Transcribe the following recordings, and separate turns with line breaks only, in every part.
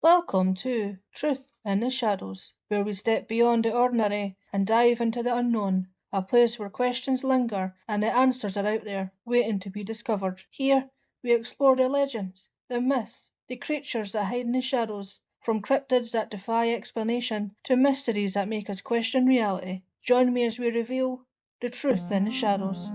Welcome to Truth in the Shadows, where we step beyond the ordinary and dive into the unknown, a place where questions linger and the answers are out there, waiting to be discovered. Here, we explore the legends, the myths, the creatures that hide in the shadows, from cryptids that defy explanation to mysteries that make us question reality. Join me as we reveal the truth in the shadows.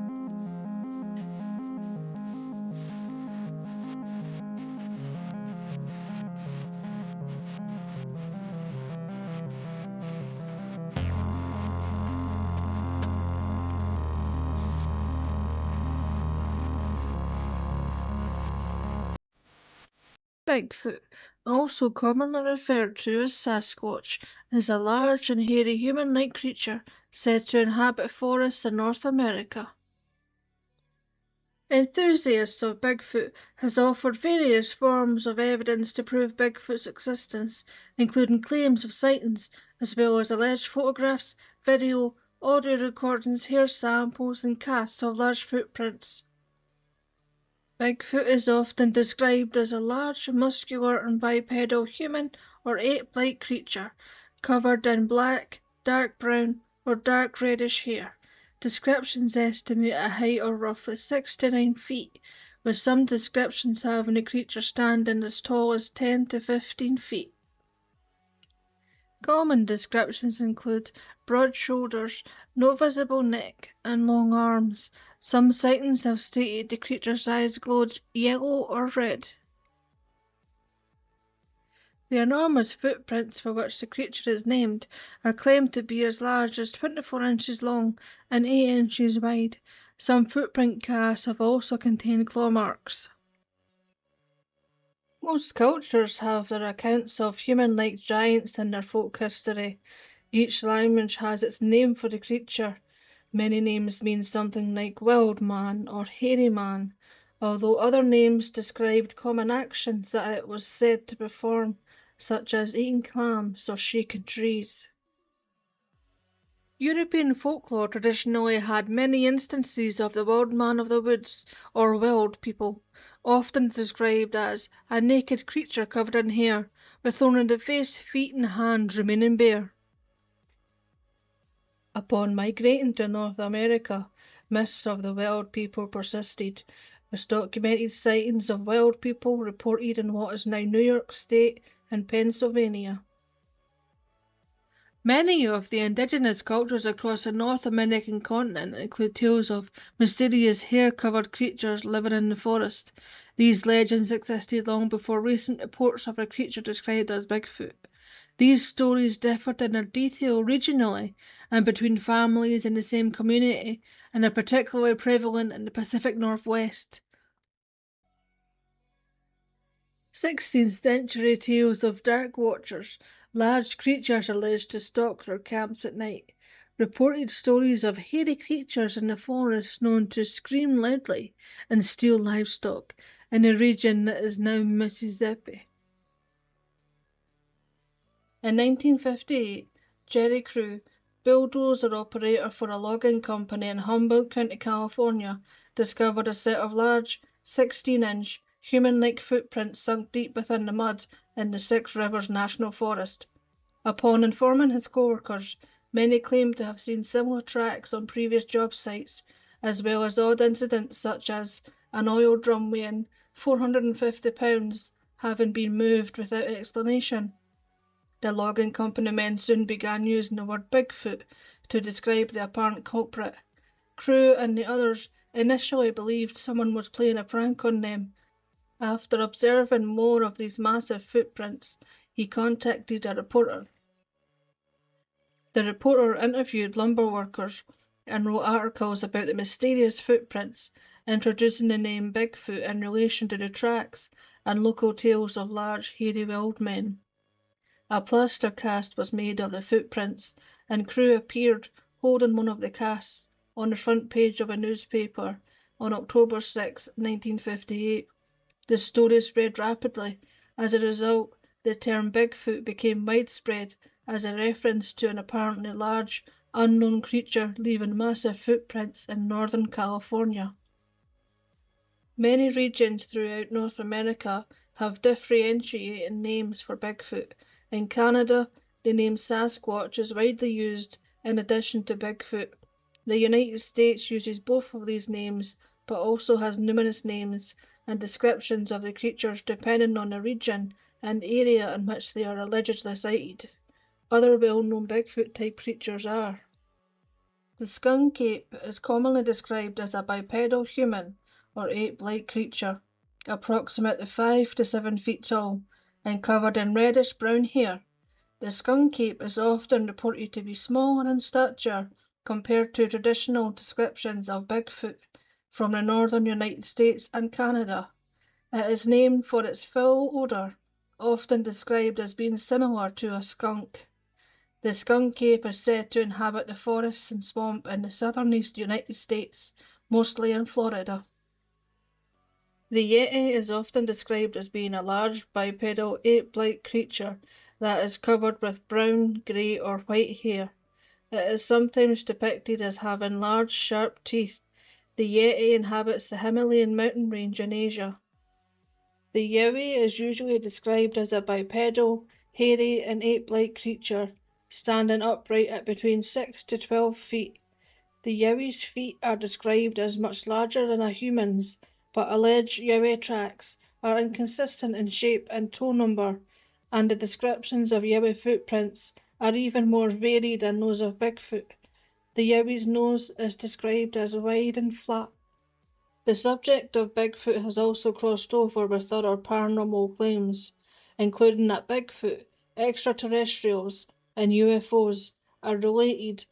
Bigfoot, also commonly referred to as Sasquatch, is a large and hairy human-like creature said to inhabit forests in North America. Enthusiasts of Bigfoot has offered various forms of evidence to prove Bigfoot's existence, including claims of sightings, as well as alleged photographs, video, audio recordings, hair samples, and casts of large footprints. Bigfoot is often described as a large, muscular, and bipedal human or ape-like creature, covered in black, dark brown, or dark reddish hair. Descriptions estimate a height of roughly 6 to 9 feet, with some descriptions having the creature standing as tall as 10 to 15 feet. Common descriptions include broad shoulders, no visible neck, and long arms. Some sightings have stated the creature's eyes glowed yellow or red. The enormous footprints for which the creature is named are claimed to be as large as 24 inches long and 8 inches wide. Some footprint casts have also contained claw marks. Most cultures have their accounts of human-like giants in their folk history. Each language has its name for the creature. Many names mean something like wild man or hairy man, although other names described common actions that it was said to perform, such as eating clams or shaking trees. European folklore traditionally had many instances of the wild man of the woods, or wild people, often described as a naked creature covered in hair, with only the face, feet, and hands remaining bare. Upon migrating to North America, myths of the wild people persisted, with documented sightings of wild people reported in what is now New York State and Pennsylvania. Many of the indigenous cultures across the North American continent include tales of mysterious hair-covered creatures living in the forest. These legends existed long before recent reports of a creature described as Bigfoot. These stories differed in their detail regionally and between families in the same community, and are particularly prevalent in the Pacific Northwest. 16th century tales of dark watchers, large creatures alleged to stalk their camps at night, reported stories of hairy creatures in the forest known to scream loudly and steal livestock in the region that is now Mississippi. In 1958, Jerry Crew, bulldozer operator for a logging company in Humboldt County, California, discovered a set of large, 16-inch, human-like footprints sunk deep within the mud in the Six Rivers National Forest. Upon informing his co-workers, many claimed to have seen similar tracks on previous job sites, as well as odd incidents such as an oil drum weighing 450 pounds having been moved without explanation. The logging company men soon began using the word Bigfoot to describe the apparent culprit. Crew and the others initially believed someone was playing a prank on them. After observing more of these massive footprints, he contacted a reporter. The reporter interviewed lumber workers and wrote articles about the mysterious footprints, introducing the name Bigfoot in relation to the tracks and local tales of large, hairy wild men. A plaster cast was made of the footprints, and Crew appeared holding one of the casts on the front page of a newspaper on October 6, 1958. The story spread rapidly. As a result, the term Bigfoot became widespread as a reference to an apparently large, unknown creature leaving massive footprints in Northern California. Many regions throughout North America have differentiated names for Bigfoot. In Canada, the name Sasquatch is widely used in addition to Bigfoot. The United States uses both of these names, but also has numerous names and descriptions of the creatures depending on the region and area in which they are allegedly sighted. Other well-known Bigfoot-type creatures are: the skunk ape is commonly described as a bipedal human or ape-like creature, approximately 5 to 7 feet tall and covered in reddish-brown hair. The skunk ape is often reported to be smaller in stature compared to traditional descriptions of Bigfoot from the northern United States and Canada. It is named for its foul odor, often described as being similar to a skunk. The skunk ape is said to inhabit the forests and swamp in the southeast United States, mostly in Florida. The Yeti is often described as being a large bipedal ape-like creature that is covered with brown, grey or white hair. It is sometimes depicted as having large, sharp teeth. The Yeti inhabits the Himalayan mountain range in Asia. The yowie is usually described as a bipedal, hairy and ape-like creature, standing upright at between 6 to 12 feet. The yowie's feet are described as much larger than a human's, but alleged yowie tracks are inconsistent in shape and toe number, and the descriptions of yowie footprints are even more varied than those of Bigfoot. The yowie's nose is described as wide and flat. The subject of Bigfoot has also crossed over with other paranormal claims, including that Bigfoot, extraterrestrials, and UFOs are related,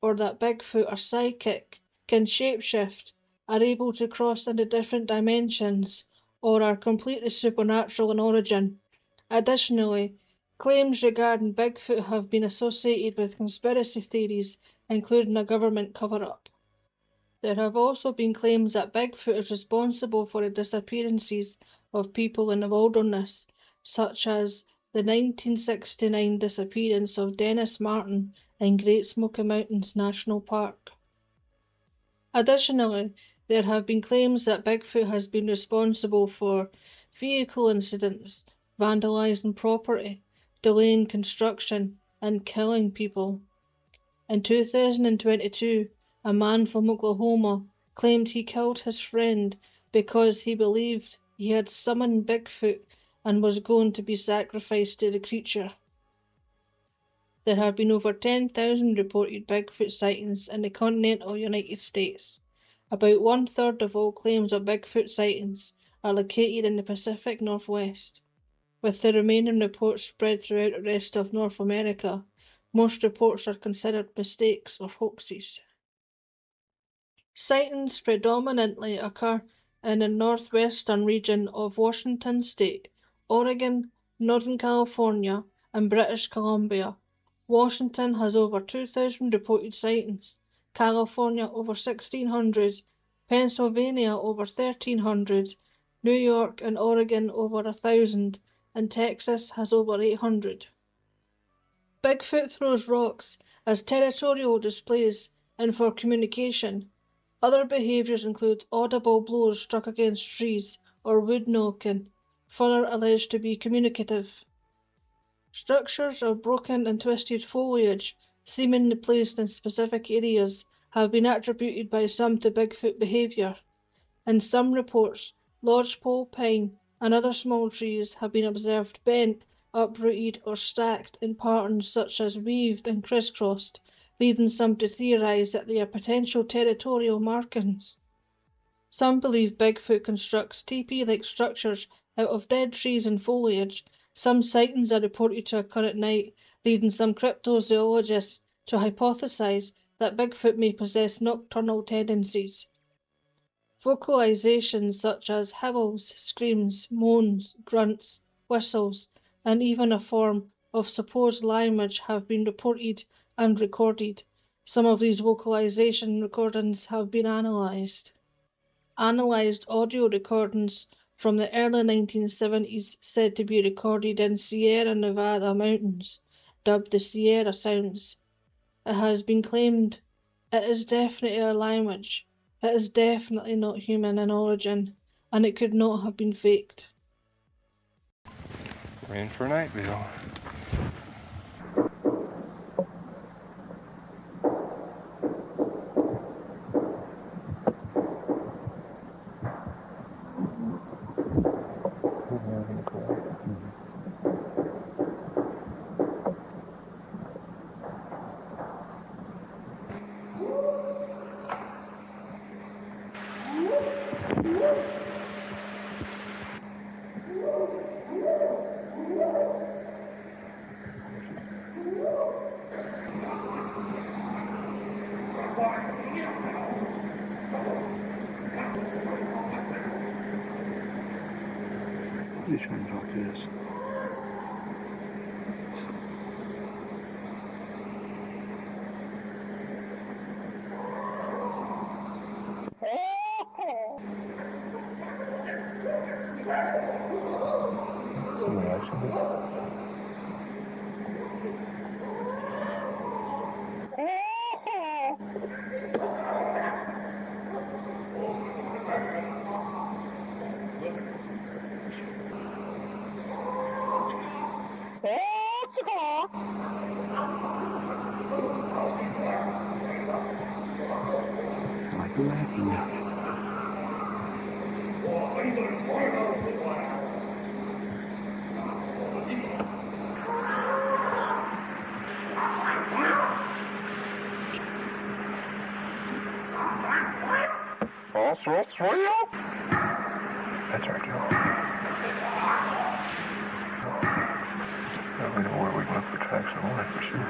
or that Bigfoot are psychic, can shapeshift, are able to cross into different dimensions, or are completely supernatural in origin. Additionally, claims regarding Bigfoot have been associated with conspiracy theories, including a government cover-up. There have also been claims that Bigfoot is responsible for the disappearances of people in the wilderness, such as the 1969 disappearance of Dennis Martin in Great Smoky Mountains National Park. Additionally, there have been claims that Bigfoot has been responsible for vehicle incidents, vandalizing property, delaying construction, and killing people. In 2022, a man from Oklahoma claimed he killed his friend because he believed he had summoned Bigfoot and was going to be sacrificed to the creature. There have been over 10,000 reported Bigfoot sightings in the continental United States. About 1/3 of all claims of Bigfoot sightings are located in the Pacific Northwest, with the remaining reports spread throughout the rest of North America. Most reports are considered mistakes or hoaxes. Sightings predominantly occur in the northwestern region of Washington State, Oregon, Northern California, and British Columbia. Washington has over 2,000 reported sightings, California over 1,600, Pennsylvania over 1,300, New York and Oregon over 1,000, and Texas has over 800. Bigfoot throws rocks as territorial displays and for communication. Other behaviours include audible blows struck against trees or wood knocking, further alleged to be communicative. Structures of broken and twisted foliage, seemingly placed in specific areas, have been attributed by some to Bigfoot behaviour. In some reports, lodgepole pine and other small trees have been observed bent, uprooted, or stacked in patterns such as weaved and crisscrossed, leading some to theorise that they are potential territorial markings. Some believe Bigfoot constructs teepee-like structures out of dead trees and foliage. Some sightings are reported to occur at night, leading some cryptozoologists to hypothesize that Bigfoot may possess nocturnal tendencies. Vocalizations such as howls, screams, moans, grunts, whistles, and even a form of supposed language have been reported and recorded. Some of these vocalization recordings have been analysed. Analysed audio recordings from the early 1970s said to be recorded in Sierra Nevada mountains, dubbed the Sierra Sounds. It has been claimed it is definitely a language. It is definitely not human in origin, and it could not have been faked.
We're in for a night view.
He's trying to talk to us. Like a laughing now.
That's our Joe. Now we know where we went for tracks and life for sure.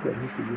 But he could go.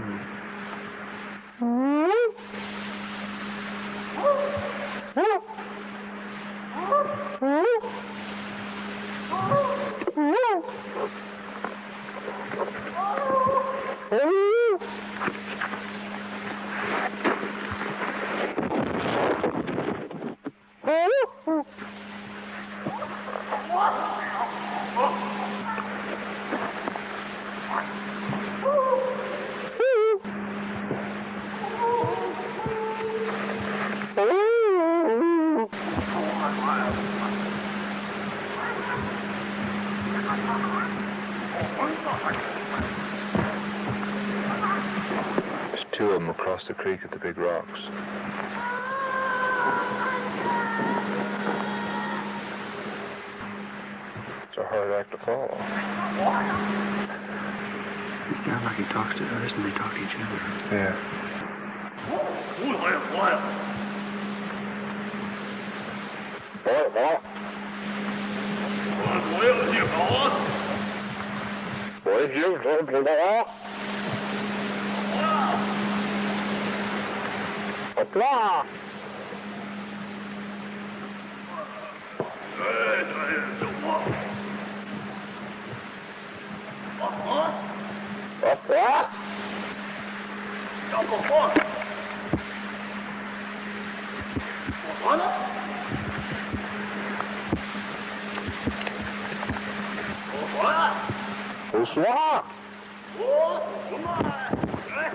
There's two of them across the creek at the big rocks. It's a hard act to follow.
He sounds like he talks to us and they talk to each other.
Yeah.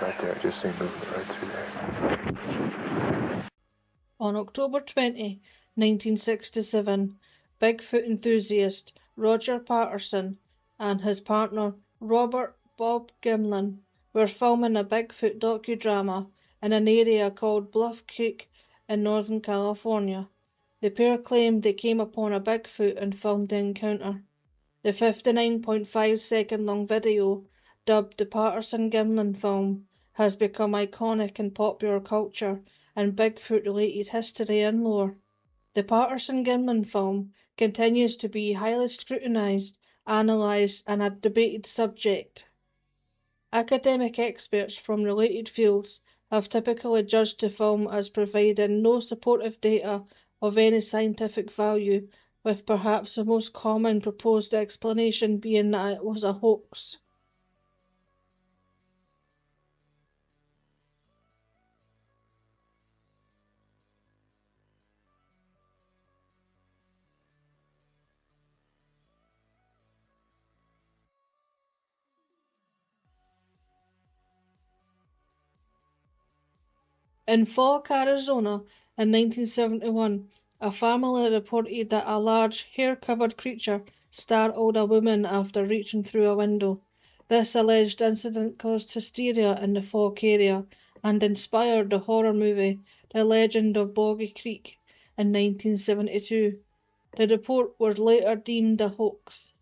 Right there, I just seen movement right through there.
On October 20, 1967, Bigfoot enthusiast Roger Patterson and his partner Robert Bob Gimlin were filming a Bigfoot docudrama in an area called Bluff Creek in Northern California. The pair claimed they came upon a Bigfoot and filmed the encounter. The 59.5-second long video, dubbed the Patterson-Gimlin film, has become iconic in popular culture and Bigfoot-related history and lore. The Patterson-Gimlin film continues to be highly scrutinised, analysed and a debated subject. Academic experts from related fields have typically judged the film as providing no supportive data of any scientific value, with perhaps the most common proposed explanation being that it was a hoax. In Falk, Arizona, in 1971, a family reported that a large, hair-covered creature startled a woman after reaching through a window. This alleged incident caused hysteria in the Falk area and inspired the horror movie The Legend of Boggy Creek in 1972. The report was later deemed a hoax.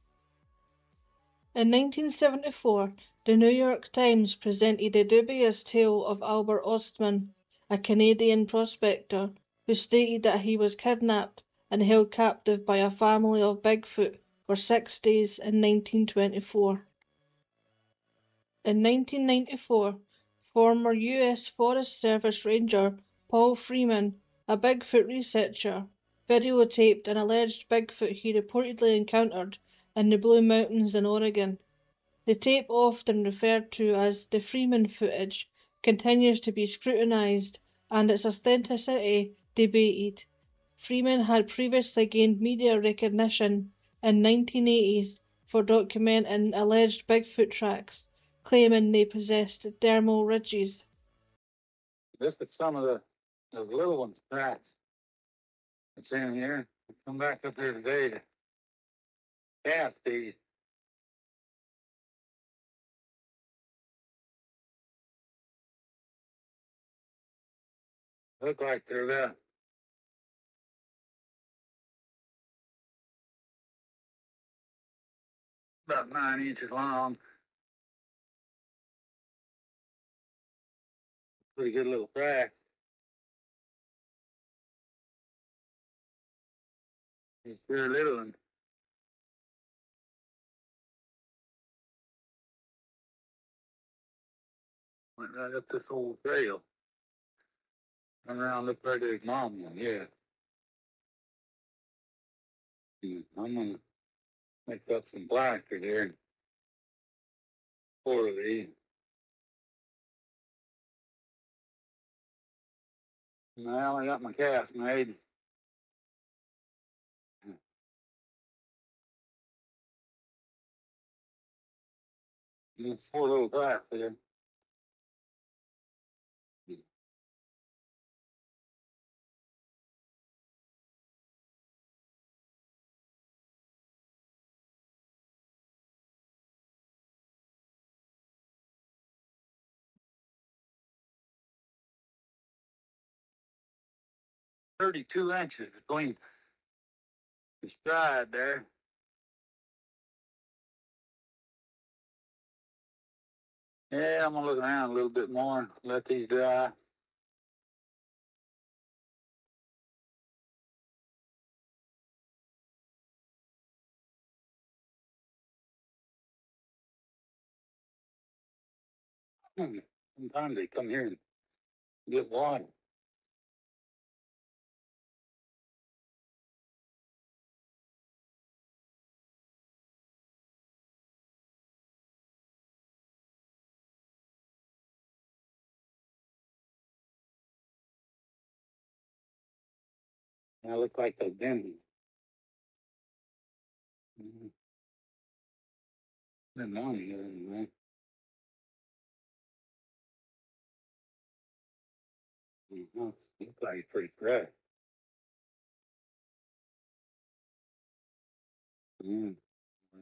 In 1974, the New York Times presented the dubious tale of Albert Ostman, a Canadian prospector, who stated that he was kidnapped and held captive by a family of Bigfoot for 6 days in 1924. In 1994, former U.S. Forest Service Ranger Paul Freeman, a Bigfoot researcher, videotaped an alleged Bigfoot he reportedly encountered in the Blue Mountains in Oregon. The tape, often referred to as the Freeman footage, continues to be scrutinized and its authenticity debated. Freeman had previously gained media recognition in 1980s for documenting alleged Bigfoot tracks, claiming they possessed dermal ridges.
This is some of the little ones tracks that's in here. I come back up here today to cast these. Look like they're about 9 inches long. Pretty good little track. It's very little and went right up this old trail. Went around up there to his mom one, yeah. I'm gonna make up some plaster there and 4 of these. Now I got my cast made. There's 4 little tracks there. "32 inches between the stride there. Yeah, I'm gonna look around a little bit more, let these dry. Sometimes they come here and get water. They look like they've been on here anyway. Looks like it's pretty fresh. Yeah,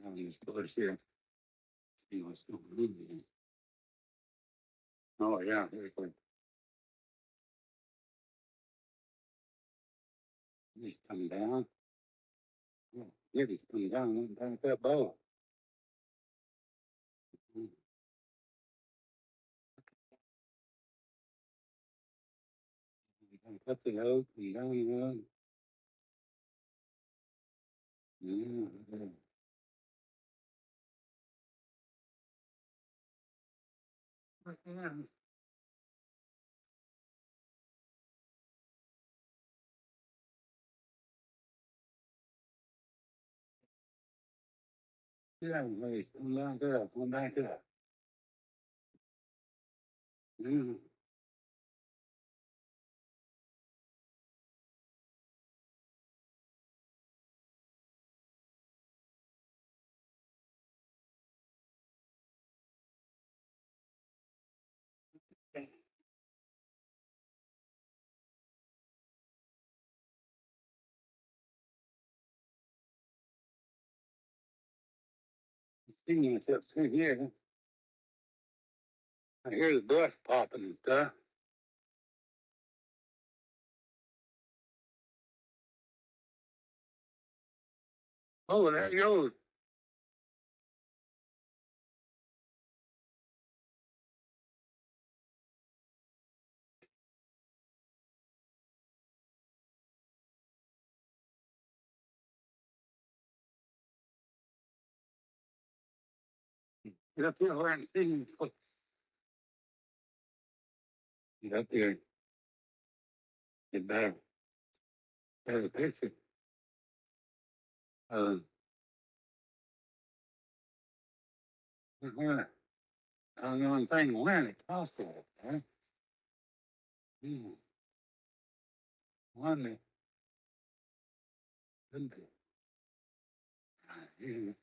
around these bush here. See what's going on here. Oh yeah, here's like he's coming down. Oh, yeah, he's coming down. Went back that bow. Up the oak and down the oak. Yeah. Yeah. Yeah, wait, come back up, come back up. Yeah. seen what's up through here. I hear the brush popping and stuff. Oh, there it goes. Get up here where I'm seeing. Get up here. Get better picture. Where I don't know anything when it cost it, huh? Wonder. Couldn't be. Here.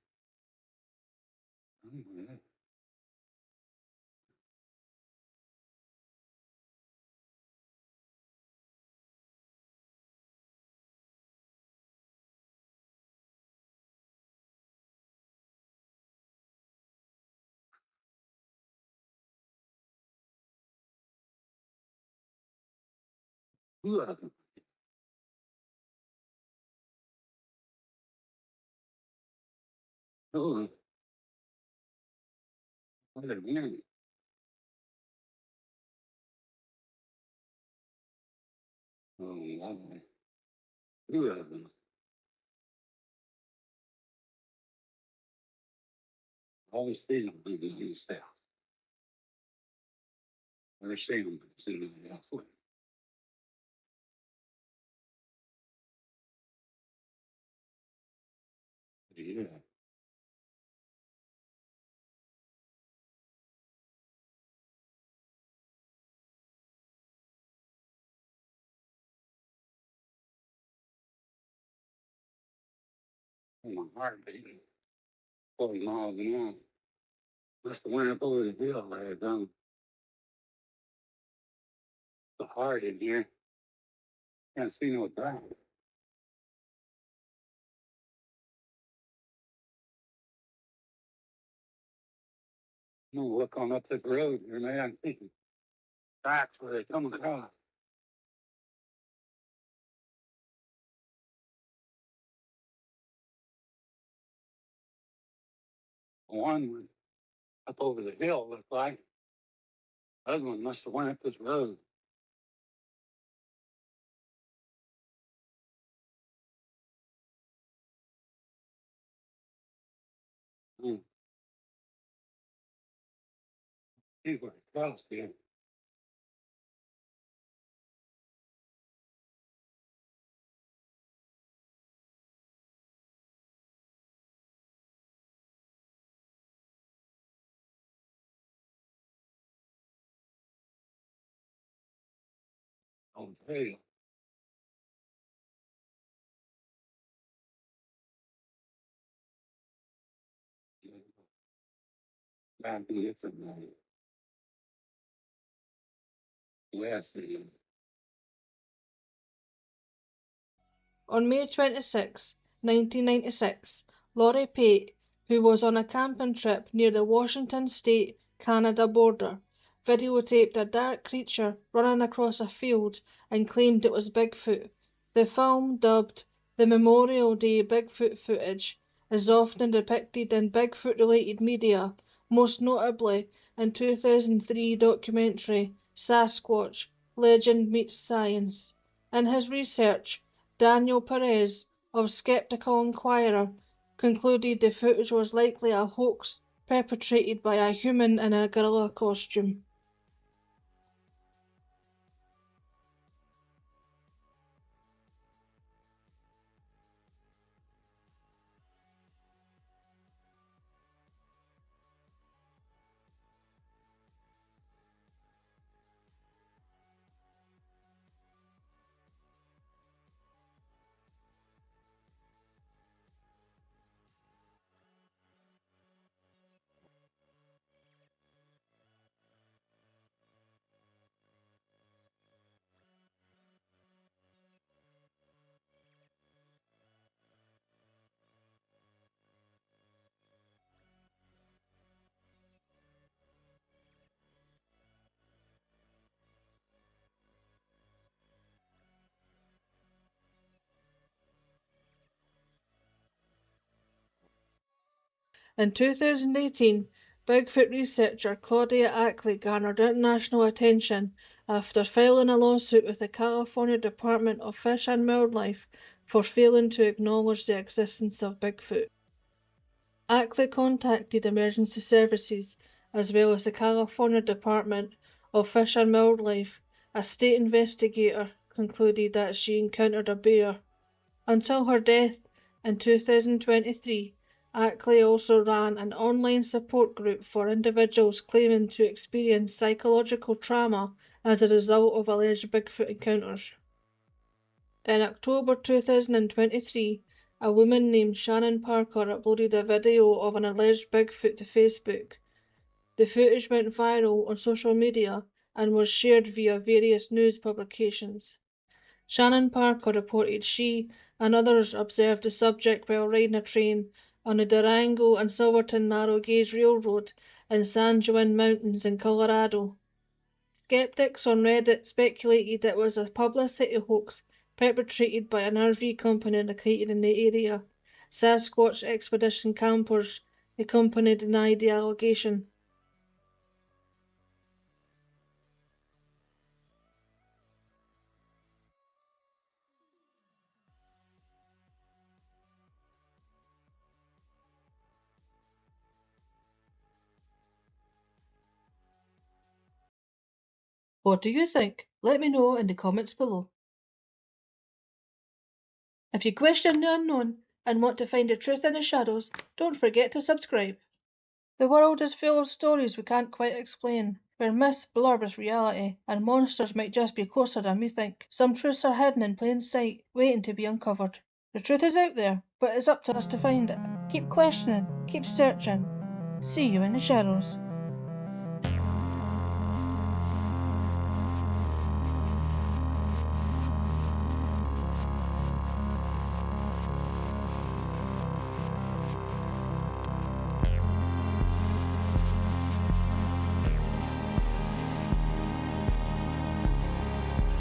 Two of them. Oh, what a minute. Oh, lovely. Two of them. Always see them in the south. Never seen them in the south. Yeah. My heart beating 40 miles an hour. Must have went up over the hill there, done. The heart in here. Can't see no ground. No, look on up this road here, man. Tracks where they come across. One went up over the hill, looked like. The other one must have went up this road. Hmm. See where it crossed here. On the trail. Back here from the west.
On May 26, 1996, Laurie Pate, who was on a camping trip near the Washington state-Canada border, videotaped a dark creature running across a field and claimed it was Bigfoot. The film, dubbed the Memorial Day Bigfoot footage, is often depicted in Bigfoot-related media, most notably in 2003 documentary Sasquatch: Legend Meets Science. In his research, Daniel Perez of Skeptical Inquirer concluded the footage was likely a hoax perpetrated by a human in a gorilla costume. In 2018, Bigfoot researcher Claudia Ackley garnered international attention after filing a lawsuit with the California Department of Fish and Wildlife for failing to acknowledge the existence of Bigfoot. Ackley contacted emergency services as well as the California Department of Fish and Wildlife. A state investigator concluded that she encountered a bear. Until her death in 2023, Ackley also ran an online support group for individuals claiming to experience psychological trauma as a result of alleged Bigfoot encounters. In October 2023, a woman named Shannon Parker uploaded a video of an alleged Bigfoot to Facebook. The footage went viral on social media and was shared via various news publications. Shannon Parker reported she and others observed the subject while riding a train on the Durango and Silverton Narrow Gauge Railroad in San Juan Mountains in Colorado. Skeptics on Reddit speculated it was a publicity hoax perpetrated by an RV company located in the area. Sasquatch expedition campers, the company denied the allegation. What do you think? Let me know in the comments below. If you question the unknown and want to find the truth in the shadows, don't forget to subscribe. The world is full of stories we can't quite explain, where myths blur with reality, and monsters might just be closer than we think. Some truths are hidden in plain sight, waiting to be uncovered. The truth is out there, but it's up to us to find it. Keep questioning, keep searching. See you in the shadows.